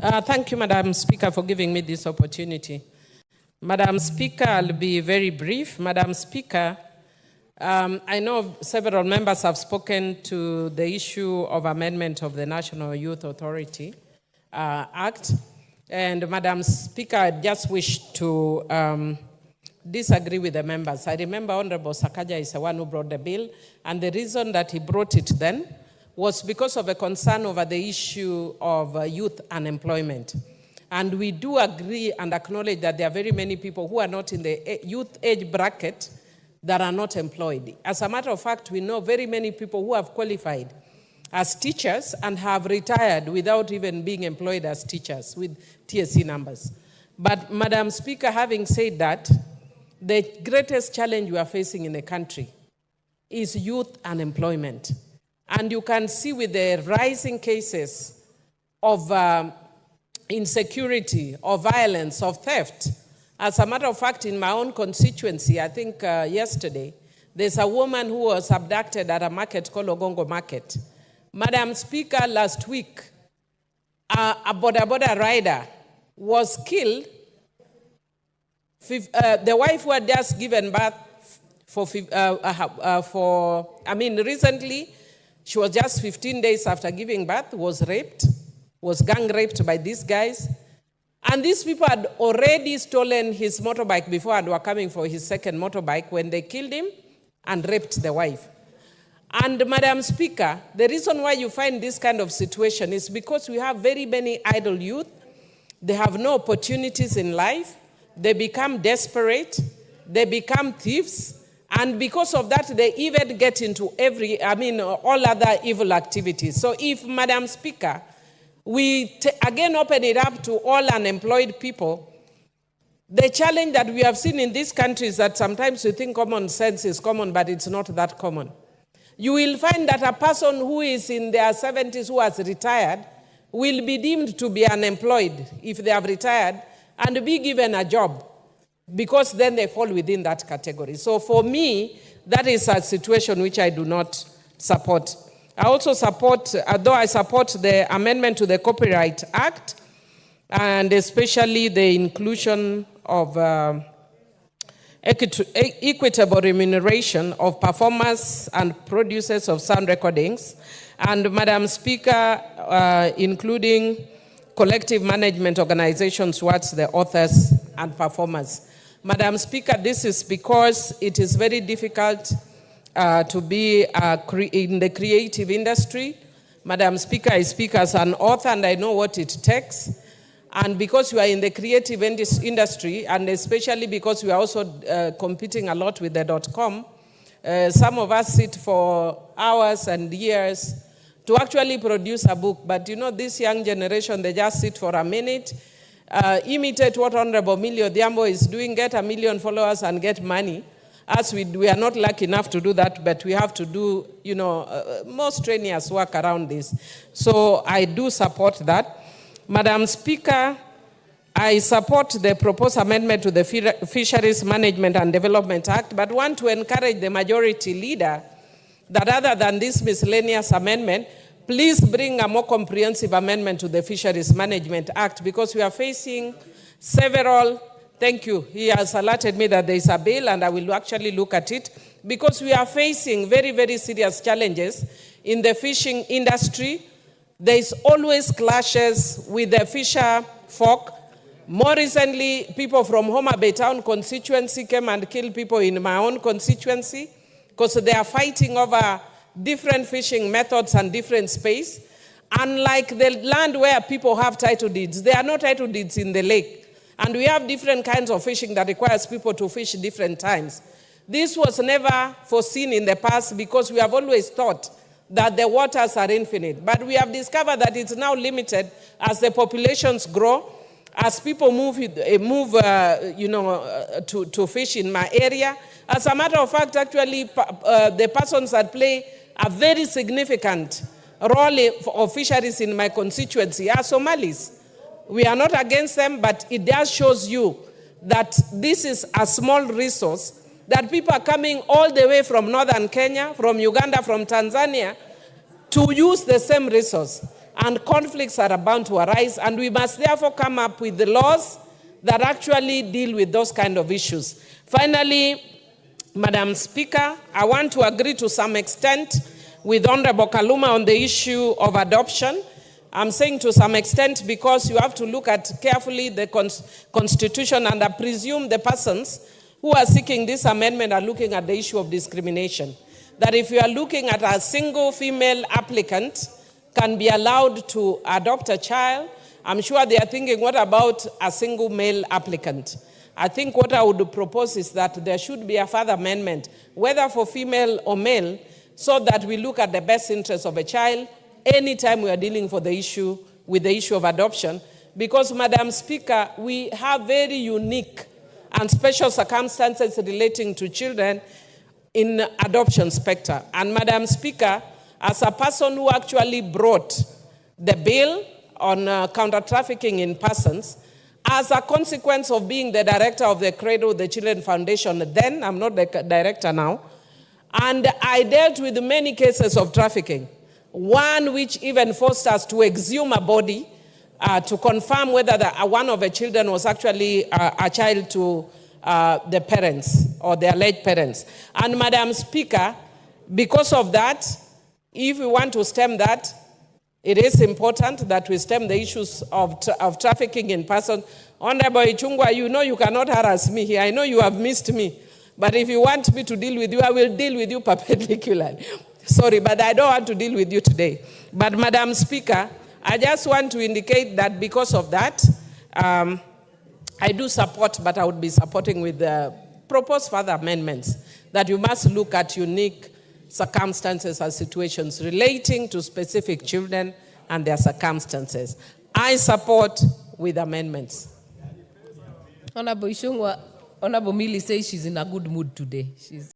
Thank you, Madam Speaker, for giving me this opportunity. Madam Speaker, I'll be very brief. Madam Speaker, I know several members have spoken to the issue of amendment of the National Youth Authority Act. And Madam Speaker, I just wish to disagree with the members. I remember Honorable Sakaja is the one who brought the bill, and the reason that he brought it then was because of a concern over the issue of youth unemployment. And we do agree and acknowledge that there are very many people who are not in the youth age bracket that are not employed. As a matter of fact, we know very many people who have qualified as teachers and have retired without even being employed as teachers with TSC numbers. But Madam Speaker, having said that, the greatest challenge we are facing in the country is youth unemployment. And you can see with the rising cases of insecurity, of violence, of theft. As a matter of fact, in my own constituency, I think yesterday, there's a woman who was abducted at a market called Ogongo Market. Madam Speaker, last week, a boda rider was killed. The wife who had just given birth recently, she was just 15 days after giving birth, was raped, was gang raped by these guys. And these people had already stolen his motorbike before and were coming for his second motorbike when they killed him and raped the wife. And Madam Speaker, the reason why you find this kind of situation is because we have very many idle youth. They have no opportunities in life. They become desperate. They become thieves. And because of that, they even get into all other evil activities. So if, Madam Speaker, we again open it up to all unemployed people, the challenge that we have seen in this country is that sometimes we think common sense is common, but it's not that common. You will find that a person who is in their 70s who has retired will be deemed to be unemployed if they have retired and be given a job, because then they fall within that category. So for me, that is a situation which I do not support. I also support, though I support the amendment to the Copyright Act, and especially the inclusion of equitable remuneration of performers and producers of sound recordings, and Madam Speaker, including collective management organizations towards the authors and performers. Madam Speaker, this is because it is very difficult to be in the creative industry. Madam Speaker, I speak as an author and I know what it takes. And because we are in the creative industry, and especially because we are also competing a lot with the .com, some of us sit for hours and years to actually produce a book. But you know, this young generation, they just sit for a minute, imitate what Honorable Millie Odhiambo is doing, get 1 million followers and get money. As we are not lucky enough to do that, but we have to do, more strenuous work around this. So I do support that. Madam Speaker, I support the proposed amendment to the Fisheries Management and Development Act, but want to encourage the majority leader that other than this miscellaneous amendment, please bring a more comprehensive amendment to the Fisheries Management Act, because we are facing several. Thank you. He has alerted me that there is a bill, and I will actually look at it, because we are facing very, very serious challenges in the fishing industry. There is always clashes with the fisher folk. More recently, people from Homa Bay Town constituency came and killed people in my own constituency because they are fighting over different fishing methods and different space. Unlike the land where people have title deeds, there are no title deeds in the lake. And we have different kinds of fishing that requires people to fish different times. This was never foreseen in the past because we have always thought that the waters are infinite. But we have discovered that it's now limited as the populations grow, as people move to fish in my area. As a matter of fact, actually, the persons that play a very significant role of fisheries in my constituency are Somalis. We are not against them, but it just shows you that this is a small resource that people are coming all the way from northern Kenya, from Uganda, from Tanzania, to use the same resource. and conflicts are bound to arise, and we must therefore come up with the laws that actually deal with those kind of issues. Finally, Madam Speaker, I want to agree to some extent with Honorable Kaluma on the issue of adoption. I'm saying to some extent because you have to look at carefully the Constitution, and I presume the persons who are seeking this amendment are looking at the issue of discrimination. That if you are looking at a single female applicant can be allowed to adopt a child, I'm sure they are thinking, what about a single male applicant? I think what I would propose is that there should be a further amendment, whether for female or male, so that we look at the best interest of a child anytime we are dealing with the issue of adoption. Because, Madam Speaker, we have very unique and special circumstances relating to children in adoption spectrum. And Madam Speaker, as a person who actually brought the bill on counter-trafficking in persons, as a consequence of being the director of the Cradle the Children Foundation, then, I'm not the director now, and I dealt with many cases of trafficking, one which even forced us to exhume a body to confirm whether one of the children was actually a child to the parents or the alleged parents. And Madam Speaker, because of that, if we want to stem that, it is important that we stem the issues of trafficking in persons. Honorable Ichungwah, you know you cannot harass me here. I know you have missed me. But if you want me to deal with you, I will deal with you perpendicularly. Sorry, but I don't want to deal with you today. But Madam Speaker, I just want to indicate that because of that, I do support, but I would be supporting with the proposed further amendments, that you must look at unique circumstances and situations relating to specific children and their circumstances. I support with amendments. Honorable Ichungwah, Honorable Millie says she's in a good mood today.